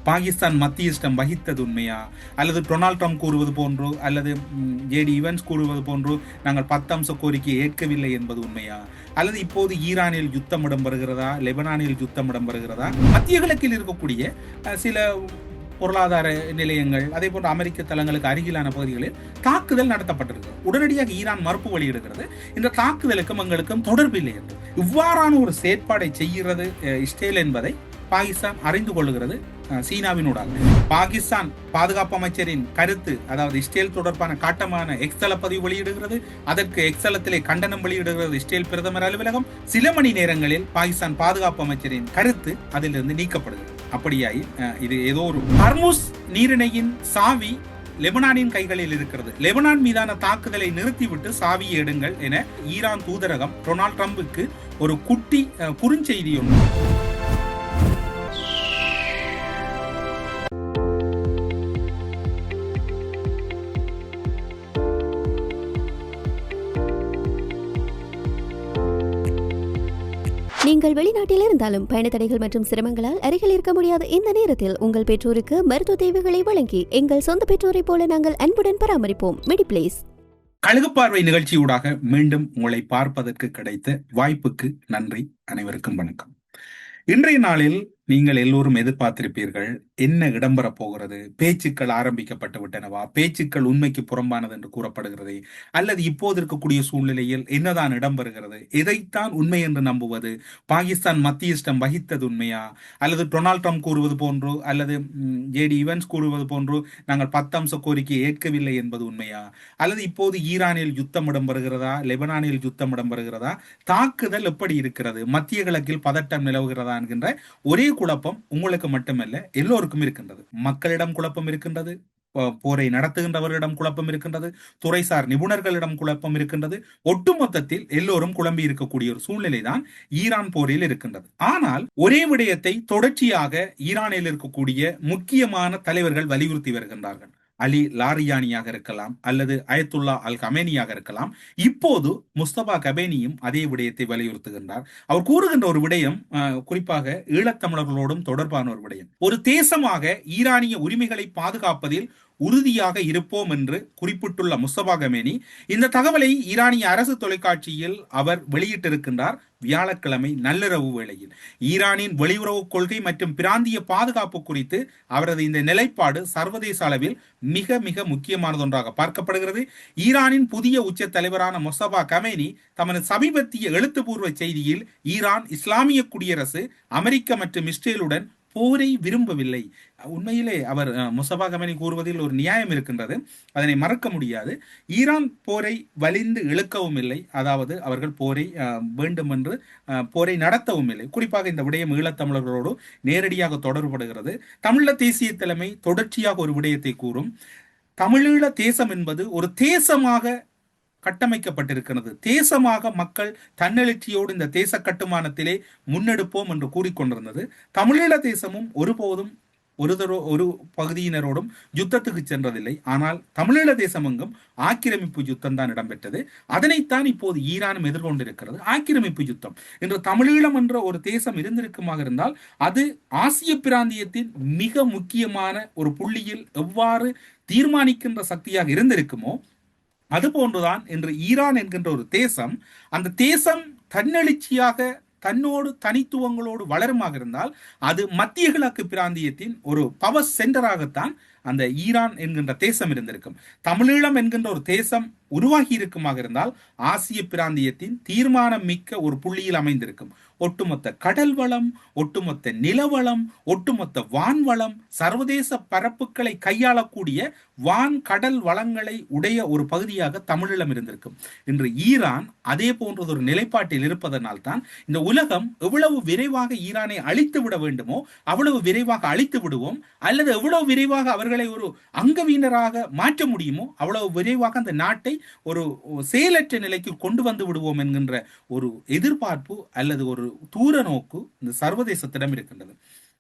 பாகிஸ்தான் மத்தியஸ்டம் வகித்தது உண்மையா, அல்லது டொனால்ட் ட்ரம்ப் கூறுவது போன்றோ அல்லது ஜேடி ஈவன்ஸ் கூறுவது போன்றோ நாங்கள் 10 அம்ச கோரிக்கையை ஏற்கவில்லை என்பது உண்மையா, அல்லது இப்போது ஈரானில் யுத்தம் இடம்பெறுகிறதா, லெபனானில் யுத்தம் இடம்பெறுகிறதா, மத்திய கிழக்கில் இருக்கக்கூடிய சில பொருளாதார நிலையங்கள் அதே போன்ற அமெரிக்க தளங்களுக்கு அருகிலான பகுதிகளில் தாக்குதல் நடத்தப்பட்டிருக்கிறது. உடனடியாக ஈரான் மறுப்பு வெளியிடுகிறது, இந்த தாக்குதலுக்கும் எங்களுக்கும் தொடர்பில்லை என்று. இவ்வாறான ஒரு செயற்பாடை செய்கிறது இஸ்ரேல் என்பதை பாகிஸ்தான் அறிந்து கொள்ளுகிறது சீனாவினூடாக. பாகிஸ்தான் பாதுகாப்பு அமைச்சரின் கருத்து, அதாவது இஸ்ரேல் தொடர்பான காட்டமான எக்ஸ்தல பதிவு வெளியிடுகிறது. அதற்கு எக்ஸ்தலத்திலே கண்டனம் வெளியிடுகிறது இஸ்ரேல் பிரதமர் அலுவலகம். சில மணி நேரங்களில் பாகிஸ்தான் பாதுகாப்பு அமைச்சரின் கருத்து அதிலிருந்து நீக்கப்படுகிறது. அப்படியாய் இது ஏதோ ஒரு ஹர்முஸ் நீரிணையின் சாவி லெபனானின் கைகளில் இருக்கிறது. லெபனான் மீதான தாக்குதலை நிறுத்திவிட்டு சாவியை எடுங்கள் என ஈரான் தூதரகம் டொனால்ட் ட்ரம்புக்கு ஒரு குட்டி குறுஞ்செய்தி ஒன்று. நீங்கள் வெளிநாட்டில் இருந்தாலும் பயண தடைகள் மற்றும் சிரமங்களால் அருகில் இருக்க முடியாத இந்த நேரத்தில் உங்கள் பெற்றோருக்கு மருத்துவ தேவைகளை வழங்கி எங்கள் சொந்த பெற்றோரை போல நாங்கள் அன்புடன் பராமரிப்போம். மெடிப்ளேஸ். கழுகுப்பார்வை நிகழ்ச்சியூடாக மீண்டும் உங்களை பார்ப்பதற்கு கிடைத்த வாய்ப்புக்கு நன்றி. அனைவருக்கும் வணக்கம். இன்றைய நாளில் நீங்கள் எல்லோரும் எதிர்பார்த்திருப்பீர்கள், என்ன இடம்பெறப் போகிறது, பேச்சுக்கள் ஆரம்பிக்கப்பட்டு விட்டனவா, பேச்சுக்கள் உண்மைக்கு புறம்பானது என்று கூறப்படுகிறது, அல்லது இப்போது இருக்கக்கூடிய சூழ்நிலையில் என்னதான் இடம்பெறுகிறது, எதைத்தான் உண்மை என்று நம்புவது, பாகிஸ்தான் மத்தியஸ்டம் வகித்தது உண்மையா, அல்லது டொனால்ட் ட்ரம்ப் கூறுவது போன்றோ அல்லது ஜேடி ஈவன்ஸ் கூறுவது போன்றோ நாங்கள் 10 அம்ச கோரிக்கையை ஏற்கவில்லை என்பது உண்மையா, அல்லது இப்போது ஈரானில் யுத்தம் இடம்பெறுகிறதா, லெபனானில் யுத்தம் இடம்பெறுகிறதா, தாக்குதல் எப்படி இருக்கிறது, மத்திய கிழக்கில் பதட்டம் நிலவுகிறதா என்கின்ற ஒரே குழப்பம் உங்களுக்கு மட்டுமல்ல எல்லோருக்கும் இருக்கின்றது. மக்களிடம் குழப்பம் இருக்கின்றது, போரை நடத்துகின்றவர்களிடம் குழப்பம் இருக்கின்றது, துறைசார் நிபுணர்களிடம் குழப்பம் இருக்கின்றது. ஒட்டுமொத்தத்தில் எல்லோரும் குழம்பி இருக்கக்கூடிய ஒரு சூழ்நிலை தான் ஈரான் போரில் இருக்கின்றது. ஆனால் ஒரே விடயத்தை தொடர்ச்சியாக ஈரானில் இருக்கக்கூடிய முக்கியமான தலைவர்கள் வலியுறுத்தி வருகின்றார்கள். அலி லாரியானியாக இருக்கலாம், அல்லது அயத்துல்லா அல் கமேனியாக இருக்கலாம். இப்போது முஸ்தபா கபேனியும் அதே விடயத்தை வலியுறுத்துகின்றார். அவர் கூறுகின்ற ஒரு விடயம் குறிப்பாக ஈழத்தமிழர்களோடும் தொடர்பான ஒரு விடயம். ஒரு தேசமாக ஈரானிய உரிமைகளை பாதுகாப்பதில் உறுதியாக இருப்போம் என்று குறிப்பிட்டுள்ள முஸ்தபா கமேனி இந்த தகவலை ஈரானிய அரசு தொலைக்காட்சியில் அவர் வெளியிட்டிருக்கின்றார் வியாழக்கிழமை நள்ளிரவு வேளையில். ஈரானின் வெளியுறவு கொள்கை மற்றும் பிராந்திய பாதுகாப்பு குறித்து அவரது இந்த நிலைப்பாடு சர்வதேச அளவில் மிக மிக முக்கியமானது ஒன்றாக பார்க்கப்படுகிறது. ஈரானின் புதிய உச்ச தலைவரான முஸ்தபா கமேனி தமது சமீபத்திய எழுத்துப்பூர்வ செய்தியில் ஈரான் இஸ்லாமிய குடியரசு அமெரிக்கா மற்றும் இஸ்ரேலுடன் போரை விரும்பவில்லை. உண்மையிலே அவர் முஸ்தபா கமேனி கூறுவதில் ஒரு நியாயம் இருக்கின்றது, அதனை மறக்க முடியாது. ஈரான் போரை வலிந்து இழுக்கவும் இல்லை, அதாவது அவர்கள் போரை வேண்டும் என்று போரை நடத்தவும் இல்லை. குறிப்பாக இந்த விடயம் ஈழத்தமிழர்களோடு நேரடியாக தொடர்புபடுகிறது. தமிழீழ தேசிய தலைமை தொடர்ச்சியாக ஒரு விடயத்தை கூறும். தமிழீழ தேசம் என்பது ஒரு தேசமாக கட்டமைக்கப்பட்டிருக்கிறது. தேசமாக மக்கள் தன்னெழுச்சியோடு இந்த தேச கட்டுமானத்திலே முன்னெடுப்போம் என்று கூறிக்கொண்டிருந்தது. தமிழீழ தேசமும் ஒருபோதும் ஒரு பகுதியினரோடும் யுத்தத்துக்கு சென்றதில்லை. ஆனால் தமிழீழ தேசம் எங்கும் ஆக்கிரமிப்பு யுத்தம் தான் இடம்பெற்றது. அதனைத்தான் இப்போது ஈரானும் எதிர்கொண்டிருக்கிறது, ஆக்கிரமிப்பு யுத்தம். இன்று தமிழீழம் என்ற ஒரு தேசம் இருந்திருக்குமாக இருந்தால் அது ஆசிய பிராந்தியத்தின் மிக முக்கியமான ஒரு புள்ளியில் எவ்வாறு தீர்மானிக்கின்ற சக்தியாக இருந்திருக்குமோ அதுபோன்றுதான் இன்று ஈரான் என்கின்ற ஒரு தேசம், அந்த தேசம் தன்னெழுச்சியாக தன்னோடு தனித்துவங்களோடு வளருமாக இருந்தால் அது மத்திய கிழக்கு பிராந்தியத்தின் ஒரு பவர் சென்டராகத்தான் அந்த ஈரான் என்கின்ற தேசம் இருந்திருக்கும். தமிழீழம் என்கின்ற ஒரு தேசம் உருவாகி இருக்குமாக இருந்தால் ஆசிய பிராந்தியத்தின் தீர்மானம் மிக்க ஒரு புள்ளியில் அமைந்திருக்கும். ஒட்டுமொத்த கடல் வளம், ஒட்டுமொத்த நிலவளம், ஒட்டுமொத்த வான்வளம், சர்வதேச பரப்புகளை கையாளக்கூடிய வான் கடல் வளங்களை உடைய ஒரு பகுதியாக தமிழீழம் இருந்திருக்கும். இன்று ஈரான் அதே போன்றது ஒரு நிலைப்பாட்டில் இருப்பதனால் தான் இந்த உலகம் எவ்வளவு விரைவாக ஈரானை அழித்து விட வேண்டுமோ அவ்வளவு விரைவாக அழித்து விடுவோம், அல்லது எவ்வளவு விரைவாக அவர்களை ஒரு அங்கவீனராக மாற்ற முடியுமோ அவ்வளவு விரைவாக அந்த நாட்டை ஒரு செயலற்ற நிலைக்கு கொண்டு வந்து விடுவோம் என்கின்ற ஒரு எதிர்பார்ப்பு அல்லது ஒரு தூர நோக்கு இந்த சர்வதேசத்திடம் இருக்கின்றது.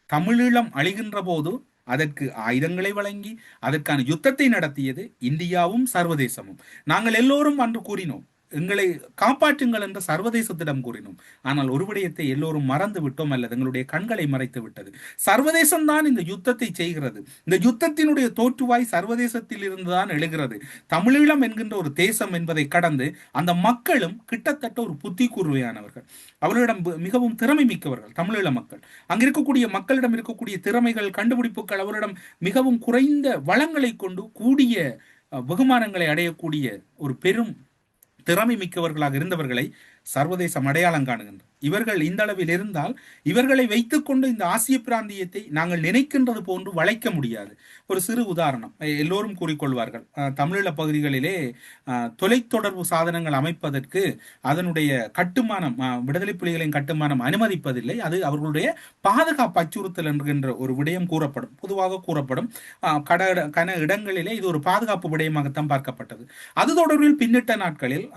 தமிழீழம் அழிகின்ற போது அதற்கு ஆயுதங்களை வழங்கி அதற்கான யுத்தத்தை நடத்தியது இந்தியாவும் சர்வதேசமும். நாங்கள் எல்லோரும் அன்று கூறினோம், எங்களை காப்பாற்றுங்கள் என்று சர்வதேசத்திடம் கூறினோம். ஆனால் ஒரு விடயத்தை எல்லோரும் மறந்து விட்டோம், அல்லது எங்களுடைய கண்களை மறைத்து விட்டது. சர்வதேசம் தான் இந்த யுத்தத்தை செய்கிறது. இந்த யுத்தத்தினுடைய தோற்றுவாய் சர்வதேசத்தில் இருந்துதான் எழுகிறது. தமிழீழம் என்கின்ற ஒரு தேசம் என்பதை கடந்து அந்த மக்களும் கிட்டத்தட்ட ஒரு புத்தி கூர்வையானவர்கள். அவர்களிடம் மிகவும் திறமை மிக்கவர்கள் தமிழீழ மக்கள். அங்க இருக்கக்கூடிய மக்களிடம் இருக்கக்கூடிய திறமைகள், கண்டுபிடிப்புகள், அவரிடம் மிகவும் குறைந்த வளங்களை கொண்டு கூடிய வெகுமானங்களை அடையக்கூடிய ஒரு பெரும் திறமை மிக்கவர்களாக இருந்தவர்களை சர்வதேசம் அடையாளம் காணுகின்றனர். இவர்கள் இந்த அளவில் இருந்தால் இவர்களை வைத்துக்கொண்டு இந்த ஆசிய பிராந்தியத்தை நாங்கள் நினைக்கின்றது போன்று வளைக்க முடியாது. ஒரு சிறு உதாரணம் எல்லோரும் கூறிக்கொள்வார்கள். தமிழீழ பகுதிகளிலே தொலைத்தொடர்பு சாதனங்கள் அமைப்பதற்கு அதனுடைய கட்டுமானம், விடுதலை புலிகளின் கட்டுமானம் அனுமதிப்பதில்லை. அது அவர்களுடைய பாதுகாப்பு அச்சுறுத்தல் என்கின்ற ஒரு விடயம் கூறப்படும், பொதுவாக கூறப்படும். கன இடங்களிலே இது ஒரு பாதுகாப்பு விடயமாகத்தான் பார்க்கப்பட்டது. அது தொடர்பில் பின்னிட்ட நாட்களில்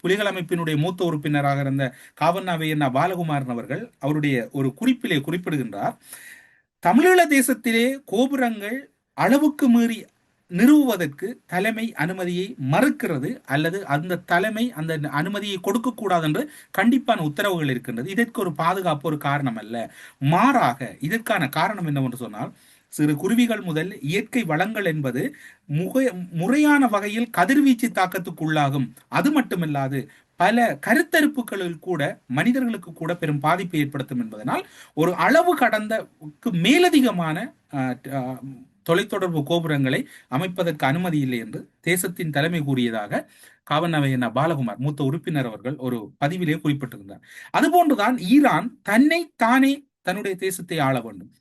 புலிகள் அமைப்பினுடைய மூத்த உறுப்பினராக இருந்த காவண்ணா பாலகுமாரன் அவர்கள் அவருடைய ஒரு குறிப்பிலே குறிப்பிடுகின்றார், தமிழீழ தேசத்திலே கோபுரங்கள் அளவுக்கு மீறி நிறுவுவதற்கு தலைமை அனுமதியை மறுக்கிறது, அல்லது அந்த தலைமை அந்த அனுமதியை கொடுக்க கூடாது என்று கண்டிப்பான உத்தரவுகள் இருக்கின்றது. இதற்கு ஒரு பாதுகாப்பு ஒரு காரணம் அல்ல, மாறாக இதற்கான காரணம் என்னவென்று சொன்னால், சிறு குருவிகள் முதல் இயற்கை வளங்கள் என்பது முறையான வகையில் கதிர்வீச்சு தாக்கத்துக்குள்ளாகும். அது மட்டுமில்லாது பல கருத்தரிப்புகளில் கூட மனிதர்களுக்கு கூட பெரும் பாதிப்பை ஏற்படுத்தும் என்பதனால் ஒரு அளவு கடந்த மேலதிகமான தொலைத்தொடர்பு கோபுரங்களை அமைப்பதற்கு அனுமதி இல்லை என்று தேசத்தின் தலைமை கூறியதாக காவண்ணா பாலகுமார் மூத்த உறுப்பினர் அவர்கள் ஒரு பதிவிலே குறிப்பிட்டிருந்தார். அதுபோன்றுதான் ஈரான் தன்னை தானே தன்னுடைய தேசத்தை ஆள வேண்டும்,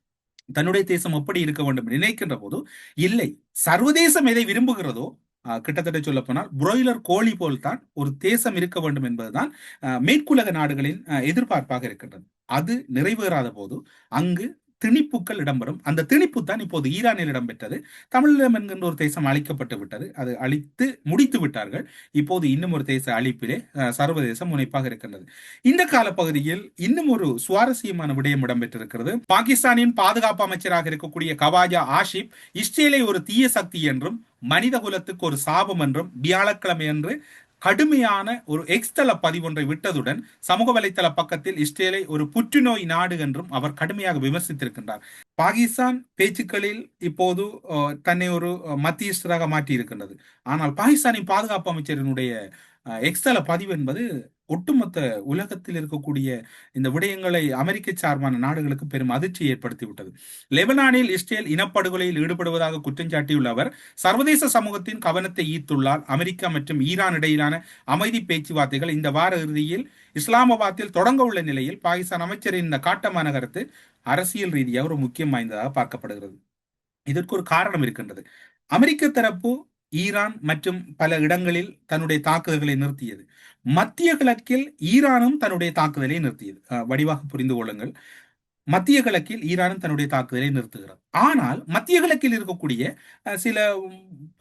தன்னுடைய தேசம் எப்படி இருக்க வேண்டும் நினைக்கின்ற போது இல்லை, சர்வதேசம் எதை விரும்புகிறதோ, கிட்டத்தட்ட சொல்ல போனால் புரோய்லர் கோழி போல்தான் ஒரு தேசம் இருக்க வேண்டும் என்பதுதான் மேற்குலக நாடுகளின் எதிர்பார்ப்பாக இருக்கின்றது. அது நிறைவேறாத போது அங்கு திணிப்புகள் இடம்பெறும். அந்த திணிப்பு தான் இப்போது ஈரானில் இடம்பெற்றது. தமிழீழம் என்கின்ற ஒரு தேசம் அழிக்கப்பட்டு விட்டது, அது அழித்து முடித்து விட்டார்கள். இப்போது இன்னும் ஒரு தேச அழிப்பிலே சர்வதேசம் முனைப்பாக இருக்கின்றது. இந்த காலப்பகுதியில் இன்னும் ஒரு சுவாரஸ்யமான விடயம் இடம்பெற்றிருக்கிறது. பாகிஸ்தானின் பாதுகாப்பு அமைச்சராக இருக்கக்கூடிய கவாஜா ஆஷிப் இஸ்ரேலை ஒரு தீய சக்தி என்றும் மனித குலத்துக்கு ஒரு சாபம் என்றும் வியாழக்கிழமை என்று கடுமையான ஒரு எக்ஸ்தல பதிவொன்றை விட்டதுடன் சமூக வலைத்தள பக்கத்தில் இஸ்ரேலை ஒரு புற்றுநோய் நாடு என்றும் அவர் கடுமையாக விமர்சித்திருக்கின்றார். பாகிஸ்தான் பேச்சுக்களில் இப்போது தன்னை ஒரு மத்தியஸ்தராக மாற்றி இருக்கின்றது. ஆனால் பாகிஸ்தானின் பாதுகாப்பு அமைச்சரினுடைய எக்ஸ்தல பதிவு என்பது ஒட்டுமொத்த உலகத்தில் இருக்கக்கூடிய இந்த விடயங்களை அமெரிக்க சார்பான நாடுகளுக்கு பெரும் அதிர்ச்சி ஏற்படுத்தி விட்டது. லெபனானில் இஸ்ரேல் இனப்படுகொலையில் ஈடுபடுவதாக குற்றம் சாட்டியுள்ள அவர் சர்வதேச சமூகத்தின் கவனத்தை ஈர்த்துள்ளார். அமெரிக்கா மற்றும் ஈரான் இடையிலான அமைதி பேச்சுவார்த்தைகள் இந்த வார இறுதியில் இஸ்லாமாபாத்தில் தொடங்க உள்ள நிலையில் பாகிஸ்தான் அமைச்சரின் இந்த காட்டமான கருத்து அரசியல் ரீதியாக ஒரு முக்கியம் வாய்ந்ததாக பார்க்கப்படுகிறது. இதற்கு ஒரு காரணம் இருக்கின்றது. அமெரிக்க தரப்பு ஈரான் மற்றும் பல இடங்களில் தன்னுடைய தாக்குதல்களை நிறுத்தியது. மத்திய கிழக்கில் ஈரானும் தன்னுடைய தாக்குதலை நிறுத்தியது. வடிவாக புரிந்து கொள்ளுங்கள், மத்திய கிழக்கில் ஈரானும் தன்னுடைய தாக்குதலை நிறுத்துகிறது. ஆனால் மத்திய கிழக்கில் இருக்கக்கூடிய சில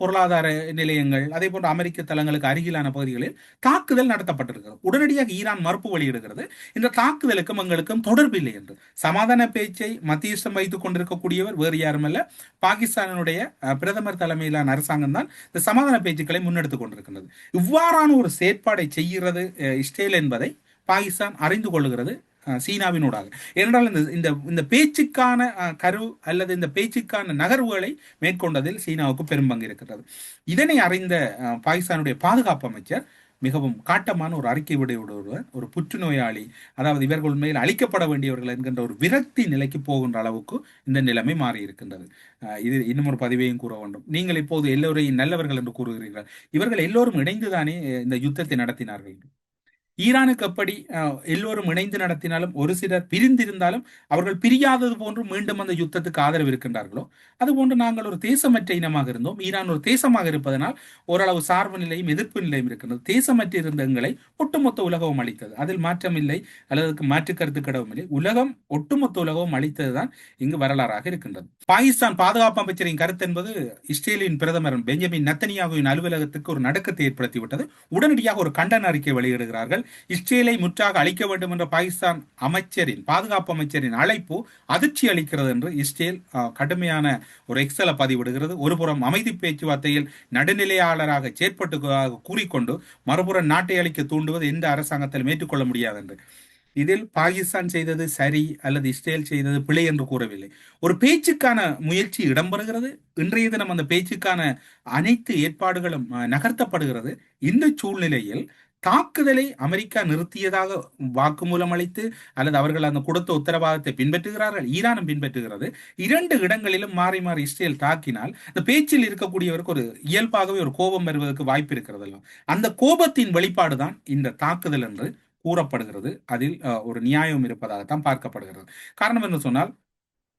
பொருளாதார நிலையங்கள், அதே போன்ற அமெரிக்க தளங்களுக்கு அருகிலான பகுதிகளில் தாக்குதல் நடத்தப்பட்டிருக்கிறது. உடனடியாக ஈரான் மறுப்பு வெளியிடுகிறது, இந்த தாக்குதலுக்கும் எங்களுக்கும் தொடர்பில்லை என்று. சமாதான பேச்சை மத்தியஸ்தம் வைத்துக் கொண்டிருக்கக்கூடியவர் வேறு யாருமல்ல, பாகிஸ்தானுடைய பிரதமர் தலைமையிலான அரசாங்கம் தான் இந்த சமாதான பேச்சுக்களை முன்னெடுத்துக் கொண்டிருக்கின்றது. இவ்வாறான ஒரு செயற்பாடை செய்கிறது இஸ்ரேல் என்பதை பாகிஸ்தான் அறிந்து கொள்கிறது சீனாவினூடாக. ஏனென்றால் இந்த பேச்சுக்கான கரு அல்லது இந்த பேச்சுக்கான நகர்வுகளை மேற்கொண்டதில் சீனாவுக்கு பெரும் பங்கு இருக்கிறது. இதனை அறிந்த பாகிஸ்தானுடைய பாதுகாப்பு அமைச்சர் மிகவும் காட்டமான ஒரு அறிக்கை விடுவர். ஒரு புற்றுநோயாளி, அதாவது இவர்கள் உண்மையில் அழிக்கப்பட வேண்டியவர்கள் என்கின்ற ஒரு விரக்தி நிலைக்கு போகின்ற அளவுக்கு இந்த நிலைமை மாறி இருக்கின்றது. இது இன்னும் ஒரு பதிவையும் கூற வேண்டும். நீங்கள் இப்போது எல்லோரையும் நல்லவர்கள் என்று கூறுகிறீர்கள். இவர்கள் எல்லோரும் இணைந்துதானே இந்த யுத்தத்தை நடத்தினார்கள். ஈரானுக்கு எப்படி எல்லோரும் இணைந்து நடத்தினாலும் ஒரு சிலர் பிரிந்திருந்தாலும் அவர்கள் பிரியாதது போன்று மீண்டும் அந்த யுத்தத்துக்கு ஆதரவு இருக்கின்றார்களோ, அதுபோன்று நாங்கள் ஒரு தேசமற்ற இனமாக இருந்தோம். ஈரான் ஒரு தேசமாக இருப்பதனால் ஓரளவு சார்பு நிலையும் எதிர்ப்பு நிலையும் இருக்கின்றது. தேசமற்ற இருந்த எங்களை ஒட்டுமொத்த உலகம் அளித்தது, அதில் மாற்றம் இல்லை அல்லது மாற்று கருத்து கடவும் இல்லை. உலகம் ஒட்டுமொத்த உலகம் அளித்ததுதான் இங்கு வரலாறாக இருக்கின்றது. பாகிஸ்தான் பாதுகாப்பு அமைச்சரின் கருத்து என்பது இஸ்ரேலின் பிரதமர் பெஞ்சமின் நெத்தனியாகுவின் அலுவலகத்துக்கு ஒரு நடுக்கத்தை ஏற்படுத்திவிட்டது. உடனடியாக ஒரு கண்டன அறிக்கை வெளியிடுகிறார்கள். இஸ்ரேலை முற்றாக அழிக்க வேண்டும் என்ற பாகிஸ்தான் பாதுகாப்பு அமைச்சரின் அழைப்பு அதிர்ச்சி அளிக்கிறது என்று இஸ்ரேல் கடுமையான ஒரு எக்ஸலை பதிவிடுகிறது. ஒருபுறம் அமைதி பேச்சுவார்த்தையில் நடுநிலையாளராக செயற்பட்டு கூறிக்கொண்டு மறுபுறம் நாட்டை அழிக்க தூண்டுவது எந்த அரசாங்கத்திலும் ஏற்றுக்கொள்ள முடியாது என்று. இதில் பாகிஸ்தான் செய்தது சரி அல்லது இஸ்ரேல் செய்தது பிழை என்று கூறவில்லை. ஒரு பேச்சுக்கான முயற்சி இடம்பெறுகிறது. இன்றைய தினம் அந்த பேச்சுக்கான அனைத்து ஏற்பாடுகளும் நகர்த்தப்படுகிறது. இந்த சூழ்நிலையில் தாக்குதலை அமெரிக்கா நிறுத்தியதாக வாக்குமூலம் அளித்து அல்லது அவர்கள் அந்த கொடுத்த உத்தரவாதத்தை பின்பற்றுகிறார்கள், ஈரானும் பின்பற்றுகிறது. இரண்டு இடங்களிலும் மாறி மாறி இஸ்ரேல் தாக்கினால் இந்த பேச்சில் இருக்கக்கூடியவருக்கு ஒரு இயல்பாகவே ஒரு கோபம் வருவதற்கு வாய்ப்பு இருக்கிறது. அந்த கோபத்தின் வெளிப்பாடுதான் இந்த தாக்குதல் என்று கூறப்படுகிறது. அதில் ஒரு நியாயம் இருப்பதாகத்தான் பார்க்கப்படுகிறது. காரணம் என்று சொன்னால்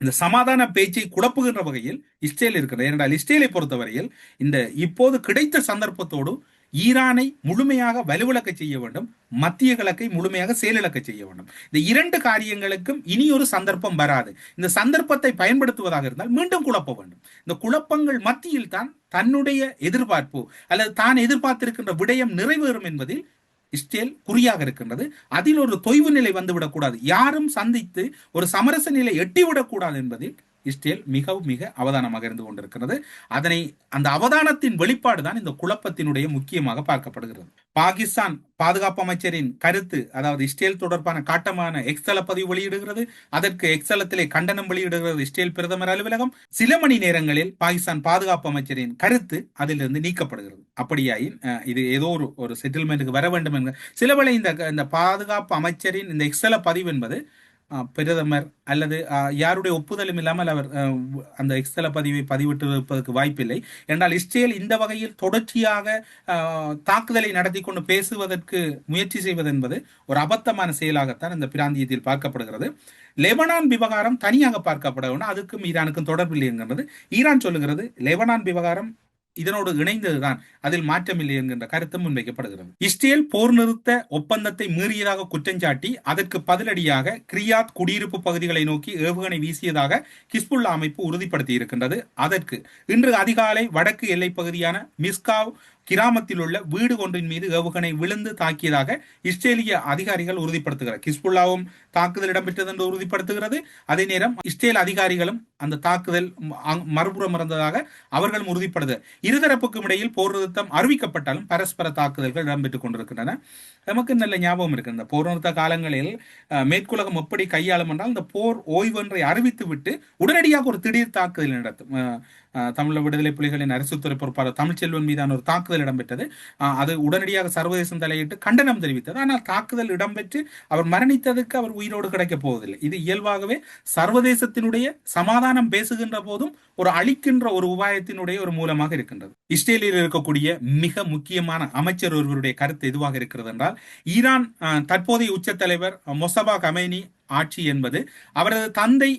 இந்த சமாதான பேச்சை குழப்புகின்ற வகையில் இஸ்ரேல் இருக்கிறது. ஏனென்றால் இஸ்ரேலை பொறுத்தவரையில் இந்த இப்போது கிடைத்த சந்தர்ப்பத்தோடு ஈரானை முழுமையாக வலுவிழக்க செய்ய வேண்டும், மத்திய கிழக்கை முழுமையாக செயலிழக்க செய்ய வேண்டும். இந்த இரண்டு காரியங்களுக்கும் இனி ஒரு சந்தர்ப்பம் வராது. இந்த சந்தர்ப்பத்தை பயன்படுத்துவதாக இருந்தால் மீண்டும் குழப்ப வேண்டும். இந்த குழப்பங்கள் மத்தியில் தான் தன்னுடைய எதிர்பார்ப்பு அல்லது தான் எதிர்பார்த்திருக்கின்ற விடயம் நிறைவேறும் என்பதில் இஸ்ரேல் குறியாக இருக்கின்றது. அதில் ஒரு தொய்வு நிலை வந்துவிடக்கூடாது, யாரும் சந்தித்து ஒரு சமரச நிலை எட்டிவிடக்கூடாது என்பதில் இஸ்ரேல் மிக அவதானமாக இருந்து கொண்டிருக்கிறது. அந்த அவதானத்தின் வெளிப்பாடு தான் இந்த குழப்பத்தினுடைய முக்கியமாக பார்க்கப்படுகிறது. பாகிஸ்தான் பாதுகாப்பு அமைச்சரின் கருத்து, அதாவது இஸ்ரேல் தொடர்பான காட்டமான எக்ஸல பதிவு வெளியிடுகிறது. அதற்கு எக்ஸலத்திலே கண்டனம் வெளியிடுகிறது இஸ்ரேல் பிரதமர் அலுவலகம். சில மணி நேரங்களில் பாகிஸ்தான் பாதுகாப்பு அமைச்சரின் கருத்து அதிலிருந்து நீக்கப்படுகிறது. அப்படியாயின் இது ஏதோ ஒரு செட்டில்மெண்ட்டுக்கு வர வேண்டும் என்கிற சிலவேளை இந்த பாதுகாப்பு அமைச்சரின் இந்த எக்ஸல பதிவு என்பது பிரதமர் அல்லது யாருடைய ஒப்புதலும் இல்லாமல் அவர் அந்த எக்ஸல பதிவை பதிவிட்டு இருப்பதற்கு வாய்ப்பில்லை. என்றால் இஸ்ரேல் இந்த வகையில் தொடர்ச்சியாக தாக்குதலை நடத்தி கொண்டு பேசுவதற்கு முயற்சி செய்வது என்பது ஒரு அபத்தமான செயலாகத்தான் இந்த பிராந்தியத்தில் பார்க்கப்படுகிறது. லெபனான் விவகாரம் தனியாக பார்க்கப்பட வேண்டும், அதுக்கும் ஈரானுக்கும் தொடர்பில்லை என்கிறது. ஈரான் சொல்லுகிறது லெபனான் விவகாரம் இதனோடு இணைந்ததுதான், அதில் மாற்றமில்லை என்கின்ற கருத்தும் முன்வைக்கப்படுகிறது. இஸ்ரேல் போர் நிறுத்த ஒப்பந்தத்தை மீறியதாக குற்றஞ்சாட்டி அதற்கு பதிலடியாக கிரியாத் குடியிருப்பு பகுதிகளை நோக்கி ஏவுகணை வீசியதாக ஹிஸ்புல்லா அமைப்பு உறுதிப்படுத்தி இருக்கின்றது. அதற்கு இன்று அதிகாலை வடக்கு எல்லை பகுதியான மிஸ்காவ் கிராமத்தில் உள்ள வீடு ஒன்றின் மீது ஏவுகணை விழுந்து தாக்கியதாக இஸ்ரேலிய அதிகாரிகள் உறுதிப்படுத்துகிறார். ஹிஸ்புல்லாவும் தாக்குதல் இடம்பெற்றது என்று உறுதிப்படுத்துகிறது. அதே நேரம் இஸ்ரேல் அதிகாரிகளும் அந்த தாக்குதல் மறுபுறம் இருந்ததாக அவர்களும் உறுதிப்படுத்த, இருதரப்புக்கும் இடையில் போர் நிறுத்தம் அறிவிக்கப்பட்டாலும் பரஸ்பர தாக்குதல்கள் இடம்பெற்றுக் கொண்டிருக்கின்றன. நமக்கு நல்ல ஞாபகம் இருக்கு, இந்த போர் நிறுத்த காலங்களில் மேற்குலகம் எப்படி கையாளும் என்றால் இந்த போர் ஓய்வொன்றை அறிவித்து விட்டு உடனடியாக ஒரு திடீர் தாக்குதல் நடத்தும். தமிழ் விடுதலை புலிகளின் அரசுத்துறை பொறுப்பாளர் தமிழ்ச்செல்வன் மீதான ஒரு தாக்குதல் இடம்பெற்றது. அது உடனடியாக சர்வதேசம் தலையிட்டு கண்டனம் தெரிவித்தது. ஆனால் தாக்குதல் இடம்பெற்று அவர் மரணித்ததுக்கு அவர் உயிரோடு கிடைக்கப் போவதில்லை. இது இயல்பாகவே சர்வதேசத்தினுடைய சமாதானம் பேசுகின்ற போதும் ஒரு அழிக்கின்ற ஒரு உபாயத்தினுடைய ஒரு மூலமாக இருக்கின்றது. இஸ்ரேலில் இருக்கக்கூடிய மிக முக்கியமான அமைச்சர் ஒருவருடைய கருத்து எதுவாக இருக்கிறது என்றால், ஈரான் தற்போதைய உச்ச தலைவர் மொசபா கமேனி ஆட்சி என்பது அவரது தந்தை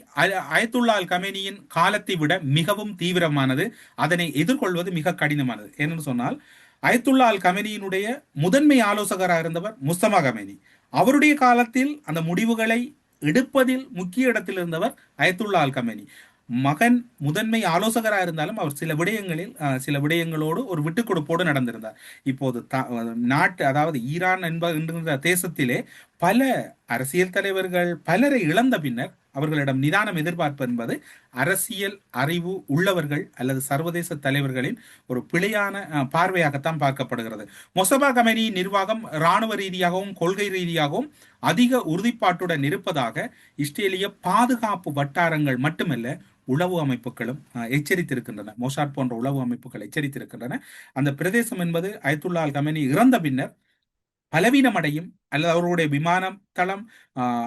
அயத்துல்லா அல் கமேனியின் காலத்தை விட மிகவும் தீவிரமானது, அதனை எதிர்கொள்வது மிக கடினமானது. ஏன்னு சொன்னால் அயத்துல்லா அல் கமேனியினுடைய முதன்மை ஆலோசகராக இருந்தவர் முஸ்தபா கமேனி. அவருடைய காலத்தில் அந்த முடிவுகளை எடுப்பதில் முக்கிய இடத்தில் இருந்தவர் அயத்துல்லா அல் கமேனி. மகன் முதன்மை ஆலோசகராக இருந்தாலும் அவர் சில விடயங்களோடு ஒரு விட்டுக் கொடுப்போடு நடந்திருந்தார். இப்போது நாட்டு, அதாவது ஈரான் என்கின்ற தேசத்திலே பல அரசியல் தலைவர்கள் பலரை இழந்த பின்னர் அவர்களிடம் நிதானம் எதிர்பார்ப்பு என்பது அரசியல் அறிவு உள்ளவர்கள் அல்லது சர்வதேச தலைவர்களின் ஒரு பிழையான பார்வையாகத்தான் பார்க்கப்படுகிறது. மொசபா கமேனி நிர்வாகம் இராணுவ ரீதியாகவும் கொள்கை ரீதியாகவும் அதிக உறுதிப்பாட்டுடன் இருப்பதாக இஸ்ரேலிய பாதுகாப்பு வட்டாரங்கள் மட்டுமல்ல உளவு அமைப்புகளும் எச்சரித்திருக்கின்றன. மொசாட் போன்ற உளவு அமைப்புகள் எச்சரித்திருக்கின்றன. அந்த பிரதேசம் என்பது அயத்துல்லா அல் கமேனி இறந்த பின்னர் பலவீனமடையும் அல்லது அவர்களுடைய விமானம் தளம்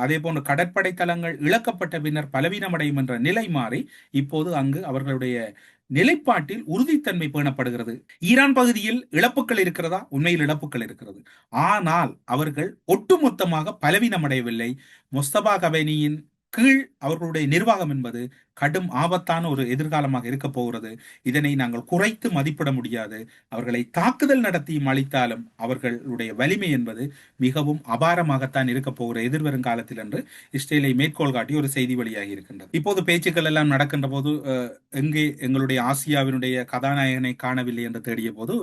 அதே போன்ற கடற்படை தளங்கள் இழக்கப்பட்ட பின்னர் பலவீனமடையும் என்ற நிலை மாறி இப்போது அங்கு அவர்களுடைய நிலைப்பாட்டில் உறுதித்தன்மை பேணப்படுகிறது. ஈரான் பகுதியில் இழப்புகள் இருக்கிறதா? உண்மையில் இழப்புகள் இருக்கிறது. ஆனால் அவர்கள் ஒட்டுமொத்தமாக பலவீனமடையவில்லை. முஸ்தபா கமேனியின் கீழ் அவர்களுடைய நிர்வாகம் என்பது கடும் ஆபத்தான ஒரு எதிர்காலமாக இருக்க போகிறது. இதனை நாங்கள் குறைத்து மதிப்பிட முடியாது. அவர்களை தாக்குதல் நடத்தியும் அளித்தாலும் அவர்களுடைய வலிமை என்பது மிகவும் அபாரமாகத்தான் இருக்க போகிற எதிர்வரும் காலத்தில் என்று இஸ்ரேலை மேற்கோள் காட்டி ஒரு செய்தி வெளியாகி இருக்கின்றது. இப்போது பேச்சுக்கள் எல்லாம் நடக்கின்ற போது எங்கே எங்களுடைய ஆசியாவினுடைய கதாநாயகனை காணவில்லை என்று தேடிய போது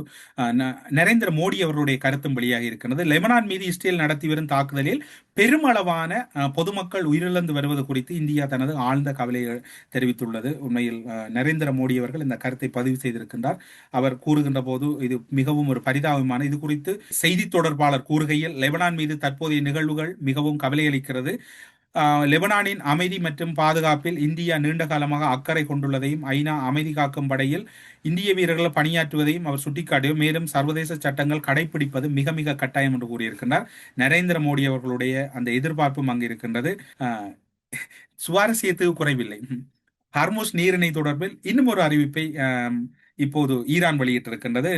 நரேந்திர மோடி அவர்களுடைய கருத்தும் வெளியாகி இருக்கின்றது. லெபனான் மீது இஸ்ரேல் நடத்தி வரும் தாக்குதலில் பெருமளவான பொதுமக்கள் உயிரிழந்து வருவது குறித்து இந்தியா தனது ஆழ்ந்த கவலையை தெரிவித்துள்ளது. உண்மையில் நரேந்திர மோடி அவர்கள் இந்த கருத்தை பதிவு செய்திருக்கின்றார். அவர் கூறுகின்ற போது இது மிகவும் ஒரு பரிதாபமான, இது குறித்து செய்தி தொடர்பாளர் கூறுகையில், லெபனான் மீது தற்போதைய நிகழ்வுகள் மிகவும் கவலையளிக்கிறது. லெபனானின் அமைதி மற்றும் பாதுகாப்பில் இந்தியா நீண்ட காலமாக அக்கறை கொண்டுள்ளதையும் ஐநா அமைதி காக்கும் படையில் இந்திய வீரர்கள் பணியாற்றுவதையும் அவர் சுட்டிக்காட்டியும், மேலும் சர்வதேச சட்டங்கள் கடைபிடிப்பது மிக மிக கட்டாயம் என்று கூறியிருக்கின்றார். நரேந்திர மோடி அவர்களுடைய அந்த எதிர்பார்ப்பும் அங்கு இருக்கின்றது. சுவாரஸ்யத்துக்கு குறைவில்லை. ஹார்மோஸ் நீரிணை தொடர்பில் இன்னும் ஒரு அறிவிப்பை இப்போது ஈரான் வெளியிட்டிருக்கின்றது.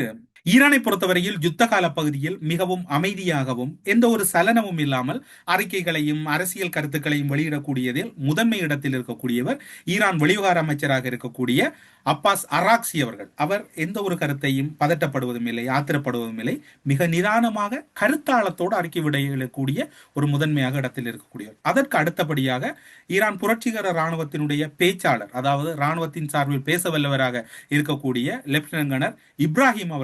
ஈரானை பொறுத்தவரையில் யுத்த கால பகுதியில் மிகவும் அமைதியாகவும் எந்த ஒரு சலனமும் இல்லாமல் அறிக்கைகளையும் அரசியல் கருத்துக்களையும் வெளியிடக்கூடியதில் முதன்மை இடத்தில் இருக்கக்கூடியவர் ஈரான் வெளிவிவகார அமைச்சராக இருக்கக்கூடிய அப்பாஸ் அராக்சி அவர்கள். அவர் எந்த ஒரு கருத்தையும் பதட்டப்படுவதும் இல்லை, ஆத்திரப்படுவதும் இல்லை. மிக நிதானமாக கருத்தாளத்தோடு அறிக்கை விடையிடக்கூடிய ஒரு முதன்மையாக இடத்தில் இருக்கக்கூடியவர். அதற்கு அடுத்தபடியாக ஈரான் புரட்சிகர இராணுவத்தினுடைய பேச்சாளர், அதாவது இராணுவத்தின் சார்பில் பேச வல்லவராக இருக்கக்கூடிய லெப்டினன்ட் கர்னல் இப்ராஹிம்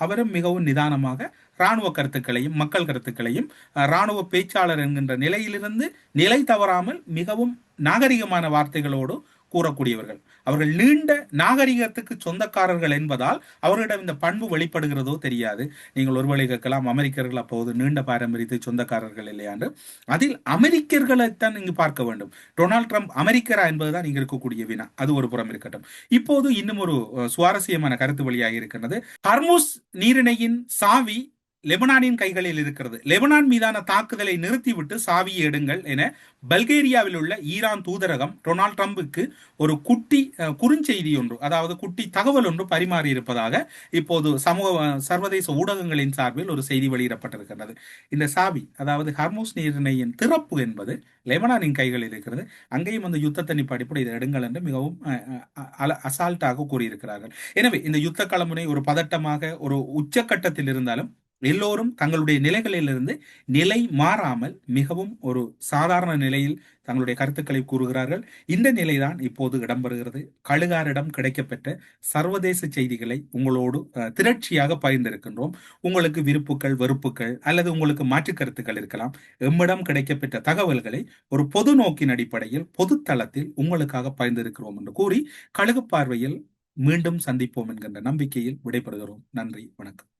அவரும் மிகவும் நிதானமாக இராணுவ கருத்துக்களையும் மக்கள் கருத்துக்களையும் இராணுவ பேச்சாளர் என்கின்ற நிலையிலிருந்து நிலை தவறாமல் மிகவும் நாகரிகமான வார்த்தைகளோடு கூறக்கூடியவர்கள். அவர்கள் நீண்ட நாகரிகத்துக்கு சொந்தக்காரர்கள் என்பதால் அவர்களிடம் இந்த பண்பு வெளிப்படுகிறதோ தெரியாது. நீங்கள் ஒருவேளை கேட்கலாம், அமெரிக்கர்கள் அப்போது நீண்ட பாரம்பரியத்தை சொந்தக்காரர்கள் இல்லையாண்டு. அதில் அமெரிக்கர்களைத்தான் இங்கு பார்க்க வேண்டும். டொனால்ட் ட்ரம்ப் அமெரிக்கரா என்பதுதான் இங்கு இருக்கக்கூடிய வினா. அது ஒரு புறம் இருக்கட்டும். இப்போது இன்னும் ஒரு சுவாரஸ்யமான கருத்து வெளியாகி இருக்கின்றது. ஹார்மோஸ் நீரிணையின் சாவி லெபனானின் கைகளில் இருக்கிறது. லெபனான் மீதான தாக்குதலை நிறுத்திவிட்டு சாவியை எடுங்கள் என பல்கேரியாவில் உள்ள ஈரான் தூதரகம் டொனால்ட் ட்ரம்புக்கு ஒரு குட்டி குறுஞ்செய்தி ஒன்று, அதாவது குட்டி தகவல் ஒன்று பரிமாறி இருப்பதாக இப்போது சர்வதேச ஊடகங்களின் சார்பில் ஒரு செய்தி வெளியிடப்பட்டிருக்கிறது. இந்த சாவி, அதாவது ஹார்மோஸ் நீரிணையின் திறப்பு என்பது லெபனானின் கைகளில் இருக்கிறது. அங்கேயும் அந்த யுத்தத்தை நிப்பாடிப்படி இதை எடுங்கள் என்று மிகவும் அசால்ட்டாக கூறியிருக்கிறார்கள். எனவே இந்த யுத்த களமுனை ஒரு பதட்டமாக ஒரு உச்சக்கட்டத்தில் இருந்தாலும் எல்லோரும் தங்களுடைய நிலைகளிலிருந்து நிலை மாறாமல் மிகவும் ஒரு சாதாரண நிலையில் தங்களுடைய கருத்துக்களை கூறுகிறார்கள். இந்த நிலைதான் இப்போது இடம்பெறுகிறது. கழுகாரிடம் கிடைக்கப்பெற்ற சர்வதேச செய்திகளை உங்களோடு திரட்சியாக பகிர்ந்திருக்கின்றோம். உங்களுக்கு விருப்புகள், வெறுப்புகள் அல்லது உங்களுக்கு மாற்று கருத்துக்கள் இருக்கலாம். எம்மிடம் கிடைக்கப்பெற்ற தகவல்களை ஒரு பொது நோக்கின் அடிப்படையில் பொது தளத்தில் உங்களுக்காக பகிர்ந்திருக்கிறோம் என்று கூறி கழுகு பார்வையில் மீண்டும் சந்திப்போம் என்கின்ற நம்பிக்கையில் விடைபெறுகிறோம். நன்றி, வணக்கம்.